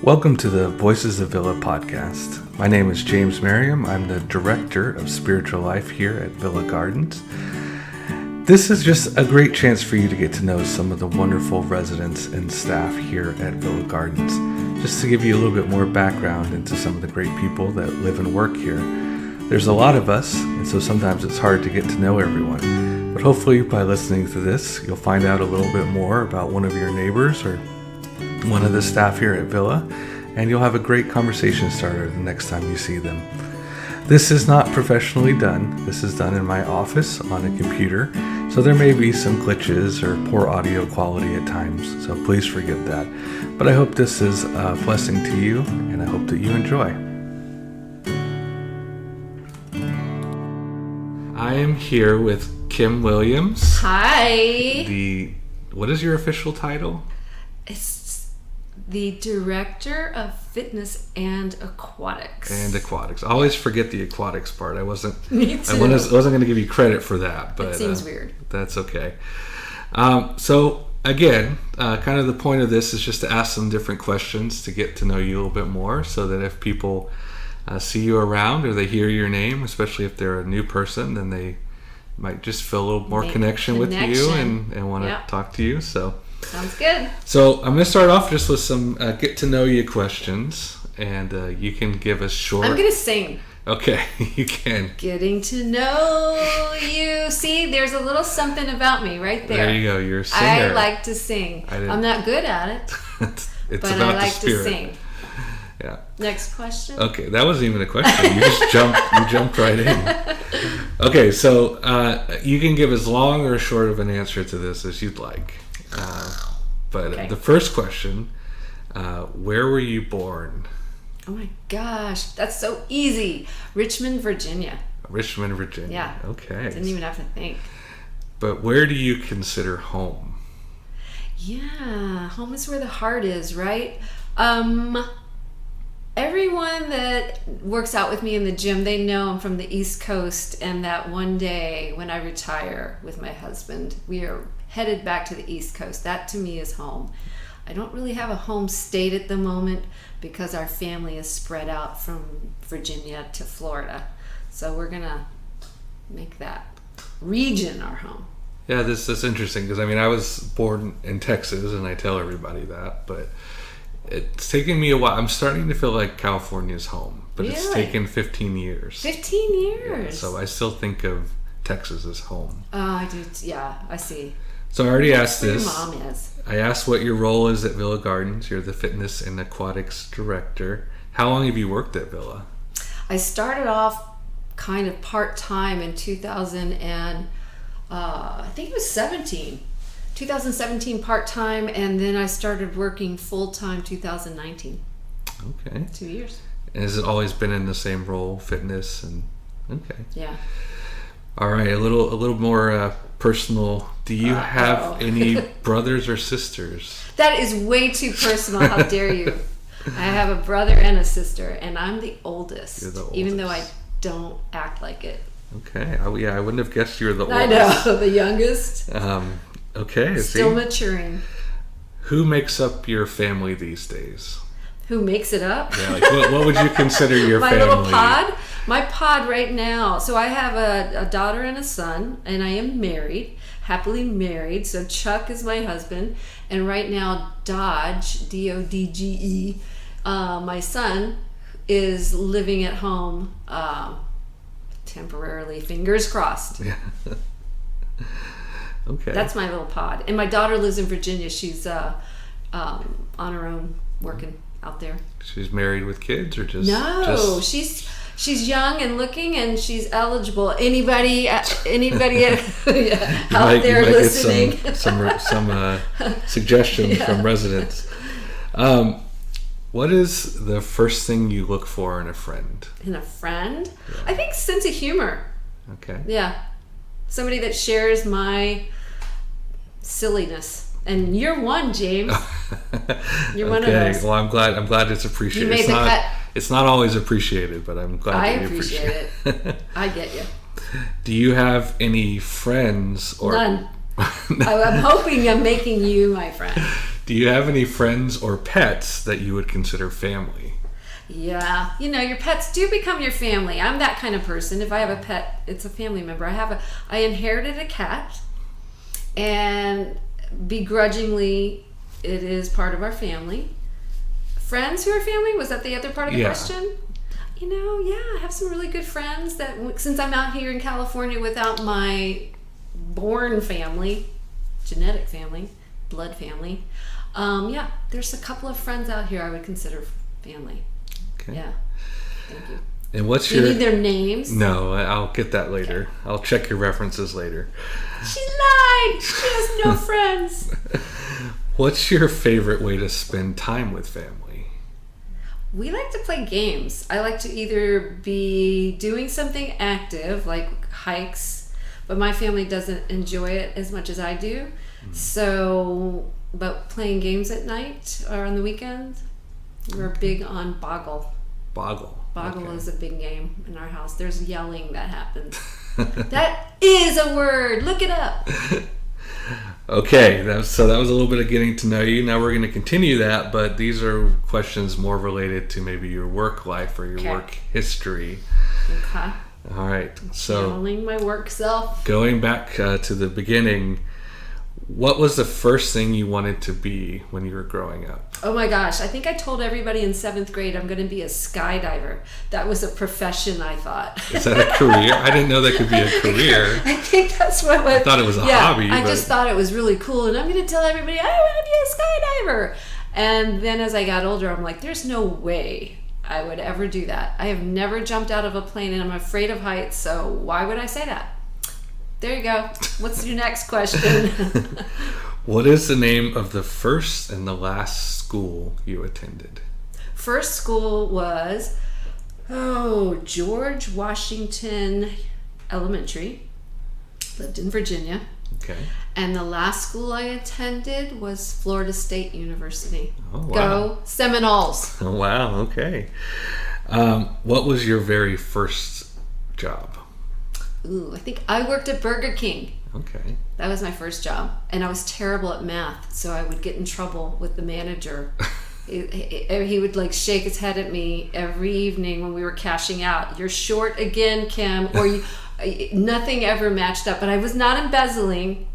Welcome to the Voices of Villa podcast. My name is James Merriam. I'm the Director of Spiritual Life here at Villa Gardens. This is just a great chance for you to get to know some of the wonderful residents and staff here at Villa Gardens. Just to give you a little bit more background into some of the great people that live and work here. There's a lot of us, and so sometimes it's hard to get to know everyone. But hopefully by listening to this, you'll find out a little bit more about one of your neighbors or one of the staff here at Villa, and you'll have a great conversation starter the next time you see them. This is not professionally done. This is done in my office on a computer, so there may be some glitches or poor audio quality at times, so please forgive that. But I hope this is a blessing to you, and I hope that you enjoy. I am here with Kim Williams. Hi. What is your official title? It's the Director of Fitness and Aquatics. I always forget the aquatics part. Me too. I wasn't going to give you credit for that, but it seems weird. That's okay. So again, kind of the point of this is just to ask some different questions to get to know you a little bit more, so that if people see you around or they hear your name, especially if they're a new person, then they might just feel a little more connection with you and want to talk to you. So. Sounds good. So I'm going to start off just with some get to know you questions, and you can give us short. I'm going to sing. Okay, you can. Getting to know you. See, there's a little something about me right there. There you go. You're a singer. I like to sing. I'm not good at it, it's but about I like the spirit. to sing. Yeah. Next question. Okay, that wasn't even a question. You just jumped right in. Okay, so you can give as long or as short of an answer to this as you'd like. But the first question, where were you born? Oh my gosh, that's so easy. Richmond, Virginia. Richmond, Virginia. Yeah. Okay. Didn't even have to think. But where do you consider home? Yeah, home is where the heart is, right? Everyone that works out with me in the gym, they know I'm from the East Coast, and that one day when I retire with my husband, we are headed back to the East Coast. That to me is home. I don't really have a home state at the moment because our family is spread out from Virginia to Florida. So we're gonna make that region our home. Yeah, this is interesting because I was born in Texas, and I tell everybody that, but it's taken me a while. I'm starting to feel like California's home, but Really? It's taken 15 years. 15 years? Yeah, so I still think of Texas as home. Oh, I do. Yeah, I see. So I already asked Where this. your mom is. I asked what your role is at Villa Gardens. You're the Fitness and Aquatics Director. How long have you worked at Villa? I started off kind of part-time in 2000 and I think it was 2017 part-time, and then I started working full-time 2019. Okay. 2 years. And has it always been in the same role, fitness and okay? Yeah. All right, a little more personal. Do you have any brothers or sisters? That is way too personal. How dare you? I have a brother and a sister, and I'm the oldest. You're the oldest. Even though I don't act like it. Okay. I wouldn't have guessed you were the oldest. I know, the youngest. Okay. Still maturing. Who makes up your family these days? Who makes it up? Yeah, like what would you consider your My family? little pod? My pod right now. So I have a daughter and a son, and I am married, happily married. So Chuck is my husband, and right now Dodge, D-O-D-G-E, my son, is living at home temporarily, fingers crossed. Yeah. Okay. That's my little pod. And my daughter lives in Virginia. She's on her own, working out there. She's married with kids, or just No, she's young and looking, and she's eligible. Anybody out there listening? Get some suggestions from residents. What is the first thing you look for in a friend? In a friend? Yeah. I think sense of humor. Okay. Yeah. Somebody that shares my silliness. And you're one, James. You're one of those. Well, I'm glad it's appreciated. You made the cut. It's not always appreciated, but I'm glad I that you appreciate it. I get you. Do you have any friends or None? I'm hoping I'm making you my friend. Do you have any friends or pets that you would consider family? Yeah, your pets do become your family. I'm that kind of person. If I have a pet, it's a family member. I inherited a cat, and begrudgingly, it is part of our family. Friends who are family? Was that the other part of the question? I have some really good friends that, since I'm out here in California without my born family, genetic family, blood family, there's a couple of friends out here I would consider family. Okay. Yeah. Thank you. And what's Do you need their names? No, I'll get that later. Okay. I'll check your references later. She lied! She has no friends. What's your favorite way to spend time with family? We like to play games. I like to either be doing something active, like hikes, but my family doesn't enjoy it as much as I do. So, but playing games at night or on the weekend, we're big on Boggle. Boggle Is a big game in our house. There's yelling that happens. That is a word. Look it up. Okay, so that was a little bit of getting to know you. Now we're going to continue that, but these are questions more related to maybe your work life or your work history. Okay. All right. So channeling my work self. Going back to the beginning, what was the first thing you wanted to be when you were growing up? Oh my gosh, I think I told everybody in 7th grade I'm going to be a skydiver. That was a profession, I thought. Is that a career? I didn't know that could be a career. I think that's what I thought it was a hobby. I just thought it was really cool, and I'm going to tell everybody I want to be a skydiver. And then as I got older, I'm like, there's no way I would ever do that. I have never jumped out of a plane, and I'm afraid of heights, so why would I say that? There you go. What's your next question? What is the name of the first and the last school you attended? First school was, George Washington Elementary. Lived in Virginia. Okay. And the last school I attended was Florida State University. Oh, wow. Go Seminoles. Oh, wow. Okay. What was your very first job? I think I worked at Burger King. Okay. That was my first job. And I was terrible at math, so I would get in trouble with the manager. He would shake his head at me every evening when we were cashing out. You're short again, Kim. Or nothing ever matched up. But I was not embezzling.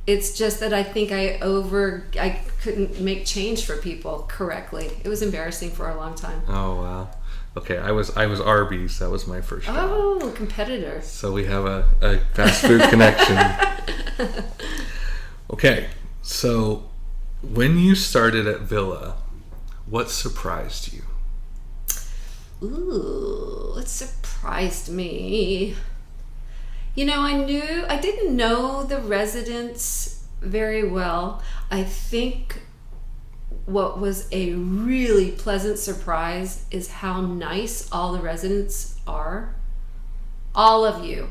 It's just that I think I couldn't make change for people correctly. It was embarrassing for a long time. Oh, wow. Okay, I was Arby's. That was my first job. Oh, competitor. So we have a fast food connection. Okay, so when you started at Villa, what surprised you? What surprised me? I didn't know the residents very well. I think what was a really pleasant surprise is how nice all the residents are. All of you.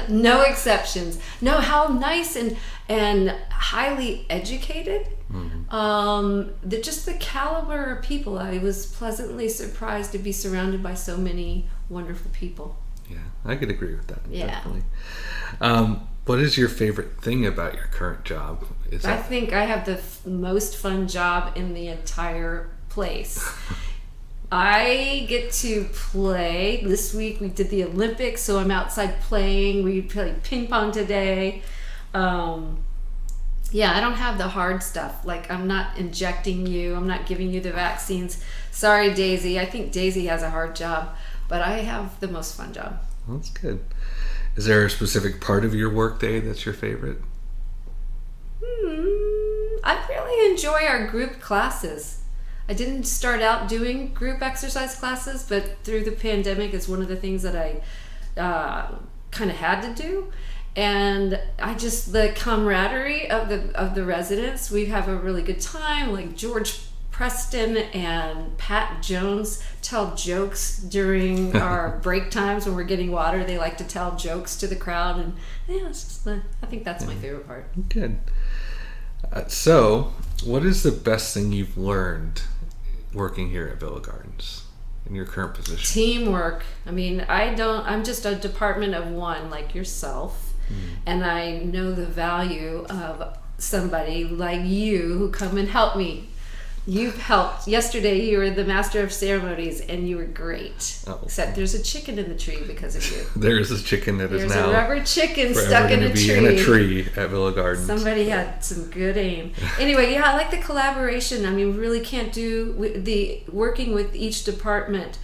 No exceptions. No, how nice and highly educated. Mm-hmm. Just the caliber of people. I was pleasantly surprised to be surrounded by so many wonderful people. Yeah, I could agree with that. Yeah. Definitely. What is your favorite thing about your current job? I think I have the most fun job in the entire place. I get to play. This week we did the Olympics, so I'm outside playing. We played ping pong today. I don't have the hard stuff. I'm not injecting you. I'm not giving you the vaccines. Sorry, Daisy. I think Daisy has a hard job, but I have the most fun job. That's good. Is there a specific part of your workday that's your favorite? I really enjoy our group classes. I didn't start out doing group exercise classes, but through the pandemic, it's one of the things that I kind of had to do. And the camaraderie of the residents, we have a really good time. Like George Preston and Pat Jones tell jokes during our break times when we're getting water. They like to tell jokes to the crowd, and it's just I think that's my favorite part. Good. So, what is the best thing you've learned working here at Villa Gardens in your current position? Teamwork. I'm just a department of one like yourself, and I know the value of somebody like you who come and help me. You've helped. Yesterday you were the master of ceremonies and you were great. Oh. Except there's a chicken in the tree because of you. There is this chicken that is now There's a rubber chicken forever stuck in gonna a be tree. in a tree at Villa Gardens. Somebody had some good aim. Anyway, yeah, I like the collaboration. I mean, we really can't do the working with each department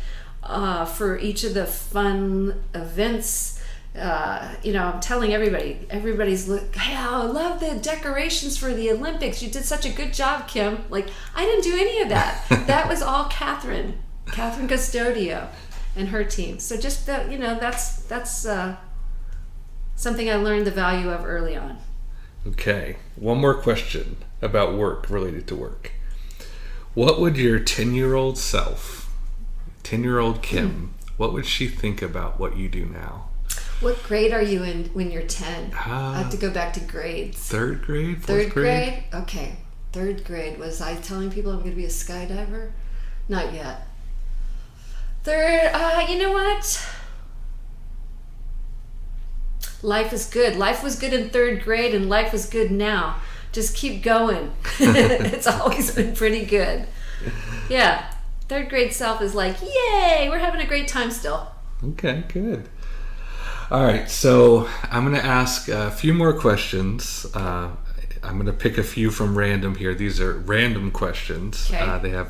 for each of the fun events. I'm telling everybody's hey, I love the decorations for the Olympics. You did such a good job, Kim. Like, I didn't do any of that. That was all Catherine Custodio and her team. So just that, that's something I learned the value of early on. Okay, one more question about work, related to work. What would your 10-year-old self, 10-year-old Kim, what would she think about what you do now? What grade are you in when you're 10? I have to go back to grades. Third grade? Third grade? Okay. Third grade. Was I telling people I'm going to be a skydiver? Not yet. Third, you know what? Life is good. Life was good in third grade and life is good now. Just keep going. It's always been pretty good. Yeah. Third grade self is like, yay, we're having a great time still. Okay, good. All right, so I'm going to ask a few more questions. I'm going to pick a few from random here. These are random questions. Okay.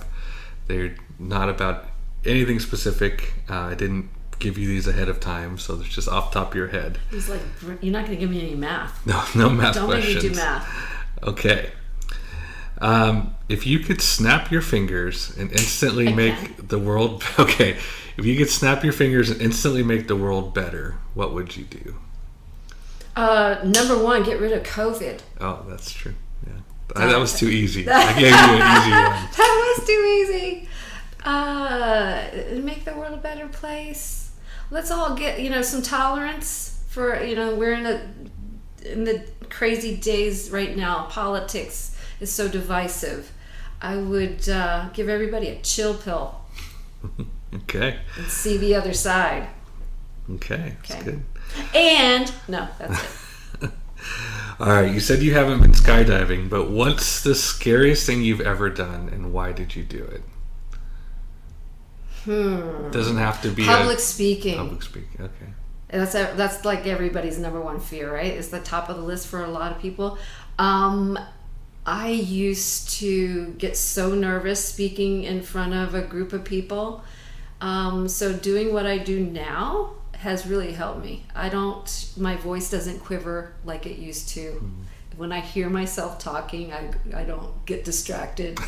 They're not about anything specific. I didn't give you these ahead of time, so it's just off the top of your head. He's like, you're not going to give me any math. No math Don't questions. Don't make me do math. Okay. If you could snap your fingers and instantly make the world... Okay. If you could snap your fingers and instantly make the world better, what would you do? Number one, get rid of COVID. Oh, that's true. Yeah, that was too easy. I gave you an easy one. That was too easy. Make the world a better place. Let's all get some tolerance for we're in the crazy days right now. Politics is so divisive. I would give everybody a chill pill. Okay. And see the other side. Okay, that's good. And, no, that's it. All right, you said you haven't been skydiving, but what's the scariest thing you've ever done, and why did you do it? It doesn't have to be public speaking. Public speaking, okay. That's like everybody's number one fear, right? It's the top of the list for a lot of people. I used to get so nervous speaking in front of a group of people. So doing what I do now has really helped me. My voice doesn't quiver like it used to. Mm-hmm. When I hear myself talking, I don't get distracted.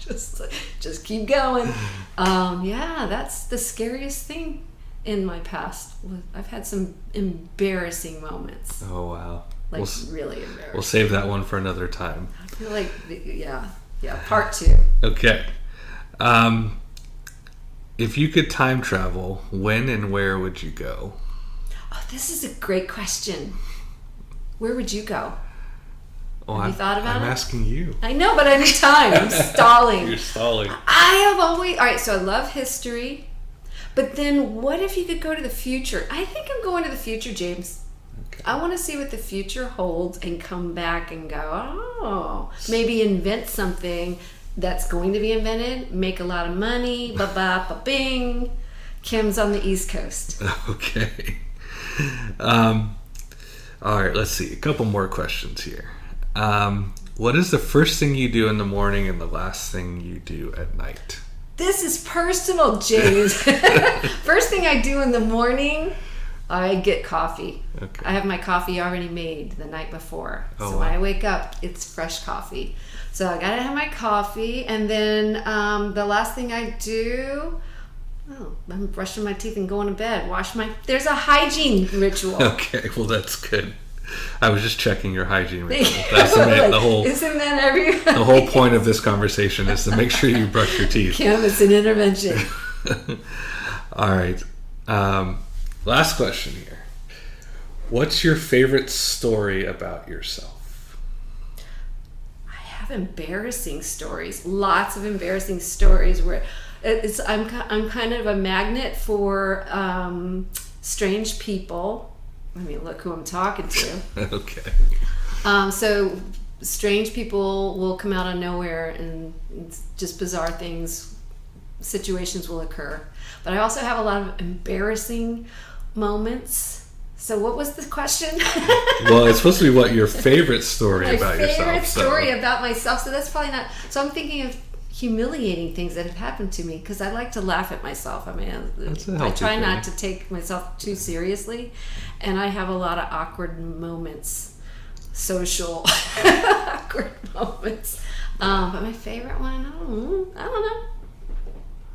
just keep going. That's the scariest thing in my past. I've had some embarrassing moments. Oh, wow. Really embarrassing. We'll save that one for another time. I feel like, part 2. Okay. If you could time travel, when and where would you go? Oh, this is a great question. Where would you go? Oh, Have you thought about it? I'm asking you. I know, but I need time. I'm stalling. You're stalling. I have always... All right, so I love history. But then what if you could go to the future? I think I'm going to the future, James. Okay. I want to see what the future holds and come back and go, maybe invent something that's going to be invented, make a lot of money, ba-ba-ba-bing. Kim's on the East Coast. Okay. All right, let's see. A couple more questions here. What is the first thing you do in the morning and the last thing you do at night? This is personal, James. First thing I do in the morning, I get coffee. Okay. I have my coffee already made the night before. So when I wake up, it's fresh coffee. So I gotta have my coffee, and then the last thing I do, I'm brushing my teeth and going to bed. There's a hygiene ritual. Okay, well that's good. I was just checking your hygiene ritual. That's the whole. Isn't that the whole point of this conversation is to make sure you brush your teeth. Kim, it's an intervention. All right. Last question here. What's your favorite story about yourself? Embarrassing stories, lots of embarrassing stories where I'm kind of a magnet for strange people. I mean, look who I'm talking to. Okay. So strange people will come out of nowhere, and just bizarre things, situations will occur. But I also have a lot of embarrassing moments. So what was the question? Well, it's supposed to be what your favorite story about yourself. My favorite story about myself. So that's probably not. So I'm thinking of humiliating things that have happened to me, because I like to laugh at myself. I mean, I try not to take myself too seriously, and I have a lot of awkward moments, social awkward moments. But my favorite one, I don't know.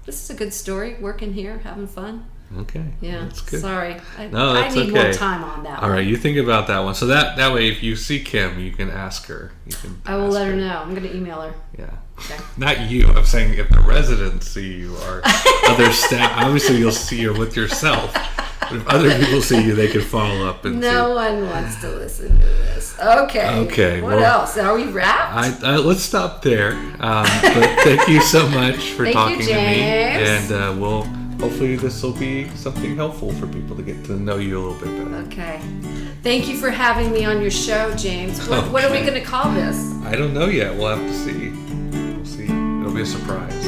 This is a good story. Working here, having fun. Okay. Yeah. That's good. Sorry. I okay. need more time on that one. All right. You think about that one. So that way, if you see Kim, you can ask her. I will let her know. I'm going to email her. Yeah. Okay. Not you. I'm saying if the residents see you or other staff, obviously you'll see her with yourself. But if other people see you, they can follow up and No one wants to listen to this. Okay. Okay. What else? Are we wrapped? Let's stop there. But thank you so much for talking to me. And we'll hopefully this will be something helpful for people to get to know you a little bit better. Okay. Thank you for having me on your show, James. What are we going to call this? I don't know yet. We'll have to see. We'll see. It'll be a surprise.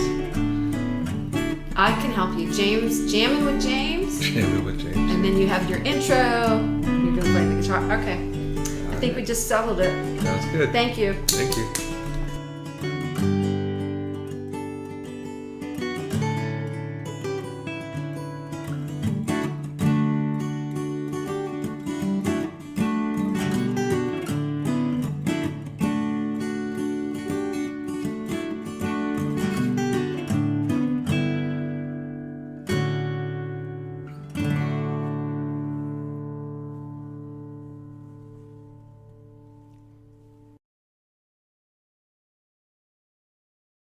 I can help you. James, Jamming with James. Jamming with James. And then you have your intro. You're going to play the guitar. Okay. I think we just settled it. Sounds good. Thank you. Thank you.